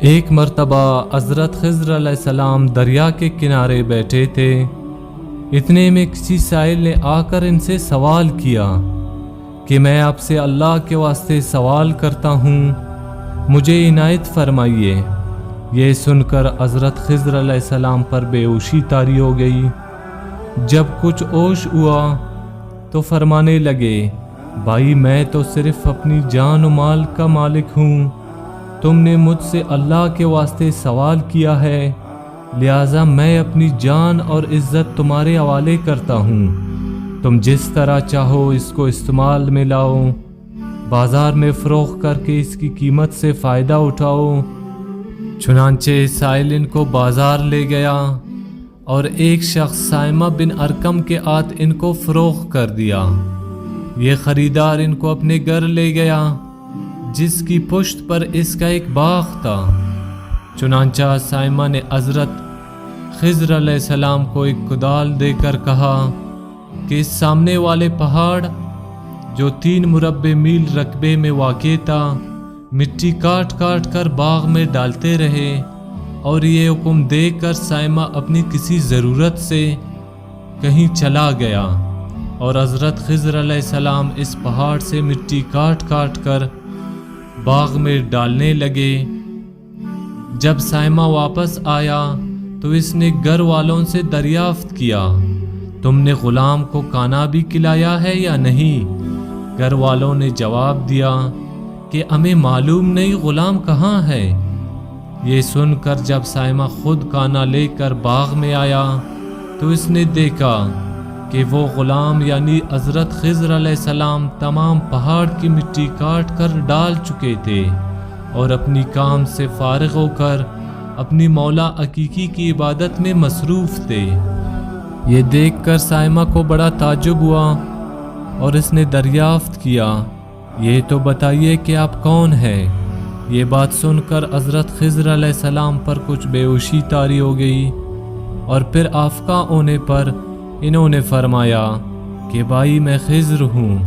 ایک مرتبہ حضرت خضر علیہ السلام دریا کے کنارے بیٹھے تھے۔ اتنے میں کسی سائل نے آ کر ان سے سوال کیا کہ میں آپ سے اللہ کے واسطے سوال کرتا ہوں، مجھے عنایت فرمائیے۔ یہ سن کر حضرت خضر علیہ السلام پر بے ہوشی طاری ہو گئی۔ جب کچھ ہوش ہوا تو فرمانے لگے، بھائی میں تو صرف اپنی جان و مال کا مالک ہوں، تم نے مجھ سے اللہ کے واسطے سوال کیا ہے، لہٰذا میں اپنی جان اور عزت تمہارے حوالے کرتا ہوں، تم جس طرح چاہو اس کو استعمال میں لاؤ، بازار میں فروخت کر کے اس کی قیمت سے فائدہ اٹھاؤ۔ چنانچہ سائل ان کو بازار لے گیا اور ایک شخص سائمہ بن ارقم کے ہاتھ ان کو فروخت کر دیا۔ یہ خریدار ان کو اپنے گھر لے گیا جس کی پشت پر اس کا ایک باغ تھا۔ چنانچہ سائمہ نے حضرت خضر علیہ السلام کو ایک کدال دے کر کہا کہ اس سامنے والے پہاڑ جو 3 مربع میل رقبے میں واقع تھا، مٹی کاٹ کاٹ کر باغ میں ڈالتے رہے۔ اور یہ حکم دے کر سائمہ اپنی کسی ضرورت سے کہیں چلا گیا اور حضرت خضر علیہ السلام اس پہاڑ سے مٹی کاٹ کاٹ کر باغ میں ڈالنے لگے۔ جب سائمہ واپس آیا تو اس نے گھر والوں سے دریافت کیا، تم نے غلام کو کھانا بھی کھلایا ہے یا نہیں؟ گھر والوں نے جواب دیا کہ ہمیں معلوم نہیں غلام کہاں ہے۔ یہ سن کر جب سائمہ خود کھانا لے کر باغ میں آیا تو اس نے دیکھا کہ وہ غلام یعنی حضرت خضر علیہ السلام تمام پہاڑ کی مٹی کاٹ کر ڈال چکے تھے اور اپنی کام سے فارغ ہو کر اپنی مولا حقیقی کی عبادت میں مصروف تھے۔ یہ دیکھ کر سائمہ کو بڑا تعجب ہوا اور اس نے دریافت کیا، یہ تو بتائیے کہ آپ کون ہیں؟ یہ بات سن کر حضرت خضر علیہ السلام پر کچھ بے ہوشی طاری ہو گئی اور پھر آفقہ ہونے پر انہوں نے فرمایا کہ بھائی میں خضر ہوں،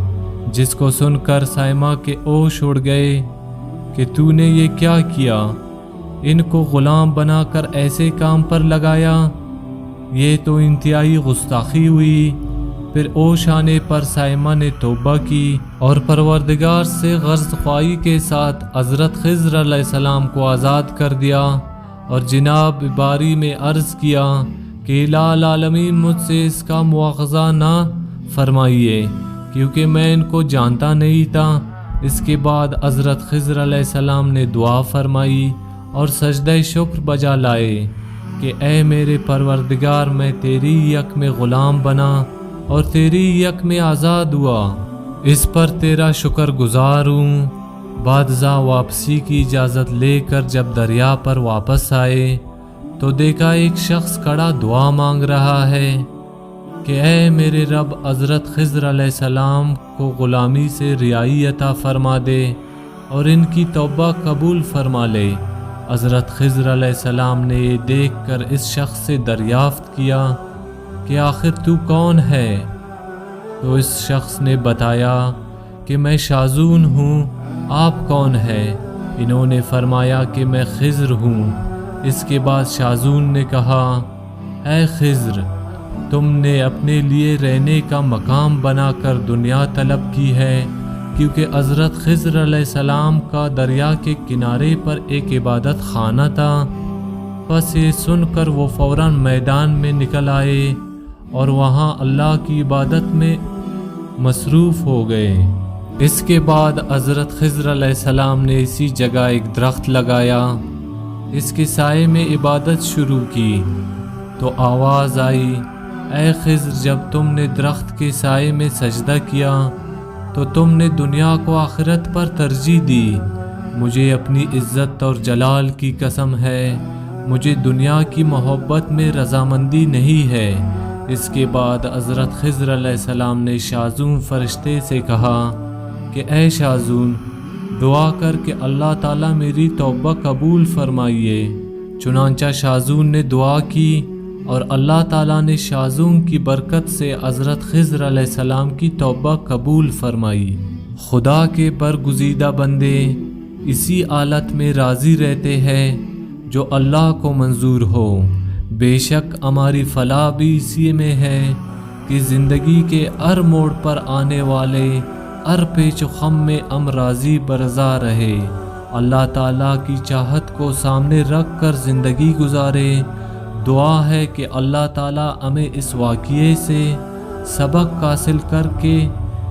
جس کو سن کر سائمہ کے ہوش اڑ گئے کہ تو نے یہ کیا کیا، ان کو غلام بنا کر ایسے کام پر لگایا، یہ تو انتہائی گستاخی ہوئی۔ پھر ہوش آنے پر سائمہ نے توبہ کی اور پروردگار سے غرض خواہی کے ساتھ حضرت خضر علیہ السلام کو آزاد کر دیا اور جناب باری میں عرض کیا کہ الہ العالمین مجھ سے اس کا مواخذہ نہ فرمائیے کیونکہ میں ان کو جانتا نہیں تھا۔ اس کے بعد حضرت خضر علیہ السلام نے دعا فرمائی اور سجدہ شکر بجا لائے کہ اے میرے پروردگار، میں تیری یک میں غلام بنا اور تیری یک میں آزاد ہوا، اس پر تیرا شکر گزار ہوں۔ بعد ازاں واپسی کی اجازت لے کر جب دریا پر واپس آئے تو دیکھا ایک شخص کھڑا دعا مانگ رہا ہے کہ اے میرے رب، حضرت خضر علیہ السلام کو غلامی سے رہائی عطا فرما دے اور ان کی توبہ قبول فرما لے۔ حضرت خضر علیہ السلام نے یہ دیکھ کر اس شخص سے دریافت کیا کہ آخر تو کون ہے؟ تو اس شخص نے بتایا کہ میں شازون ہوں، آپ کون ہیں؟ انہوں نے فرمایا کہ میں خضر ہوں۔ اس کے بعد شازون نے کہا، اے خضر، تم نے اپنے لیے رہنے کا مقام بنا کر دنیا طلب کی ہے، کیونکہ حضرت خضر علیہ السلام کا دریا کے کنارے پر ایک عبادت خانہ تھا۔ بس یہ سن کر وہ فوراً میدان میں نکل آئے اور وہاں اللہ کی عبادت میں مصروف ہو گئے۔ اس کے بعد حضرت خضر علیہ السلام نے اسی جگہ ایک درخت لگایا، اس کے سائے میں عبادت شروع کی تو آواز آئی، اے خضر، جب تم نے درخت کے سائے میں سجدہ کیا تو تم نے دنیا کو آخرت پر ترجیح دی۔ مجھے اپنی عزت اور جلال کی قسم ہے، مجھے دنیا کی محبت میں رضامندی نہیں ہے۔ اس کے بعد حضرت خضر علیہ السلام نے شازون فرشتے سے کہا کہ اے شازون، دعا کر کہ اللہ تعالیٰ میری توبہ قبول فرمائیے۔ چنانچہ شازون نے دعا کی اور اللہ تعالیٰ نے شازون کی برکت سے حضرت خضر علیہ السلام کی توبہ قبول فرمائی۔ خدا کے برگزیدہ بندے، اسی حالت میں راضی رہتے ہیں جو اللہ کو منظور ہو۔ بے شک ہماری فلاح بھی اسی میں ہے کہ زندگی کے ہر موڑ پر آنے والے ہر پیچ و خم میں ہم راضی برضا رہے، اللہ تعالیٰ کی چاہت کو سامنے رکھ کر زندگی گزارے۔ دعا ہے کہ اللہ تعالیٰ ہمیں اس واقعے سے سبق حاصل کر کے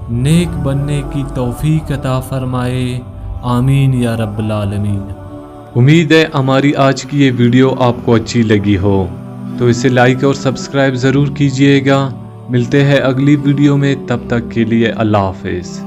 نیک بننے کی توفیق عطا فرمائے، آمین یا رب العالمین۔ امید ہے ہماری آج کی یہ ویڈیو آپ کو اچھی لگی ہو تو اسے لائک اور سبسکرائب ضرور کیجئے گا۔ ملتے ہیں اگلی ویڈیو میں، تب تک کے لیے اللہ حافظ۔